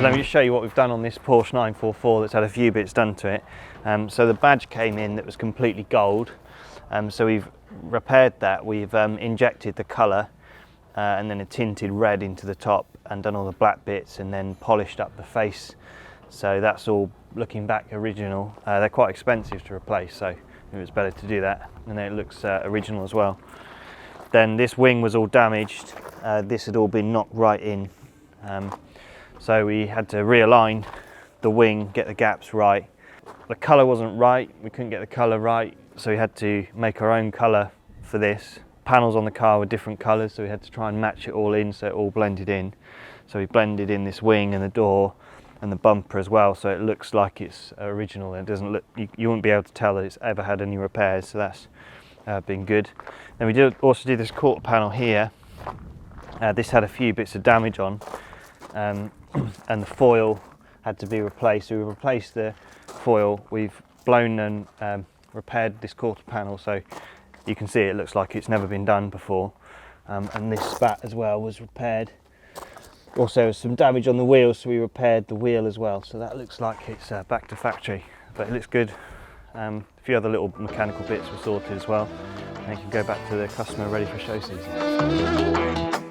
So let me just show you what we've done on this Porsche 944 that's had a few bits done to it. So the badge came in that was completely gold. So we've repaired that. We've injected the colour and then a tinted red into the top and done all the black bits and then polished up the face. So that's all looking back original. They're quite expensive to replace, so it was better to do that. And then it looks original as well. Then this wing was all damaged. This had all been knocked right in. So we had to realign the wing, get the gaps right. The colour wasn't right, we couldn't get the colour right, so we had to make our own colour for this. Panels on the car were different colours, so we had to try and match it all in so it all blended in. So we blended in this wing and the door and the bumper as well, so it looks like it's original. It doesn't look, you wouldn't be able to tell that it's ever had any repairs, so that's been good. Then we also did this quarter panel here. This had a few bits of damage on, and the foil had to be replaced. So we replaced the foil. We've blown and repaired this quarter panel, so you can see it looks like it's never been done before. And this spat as well was repaired. Also, there was some damage on the wheels, so we repaired the wheel as well. So that looks like it's back to factory, but it looks good. A few other little mechanical bits were sorted as well, and you can go back to the customer ready for show season.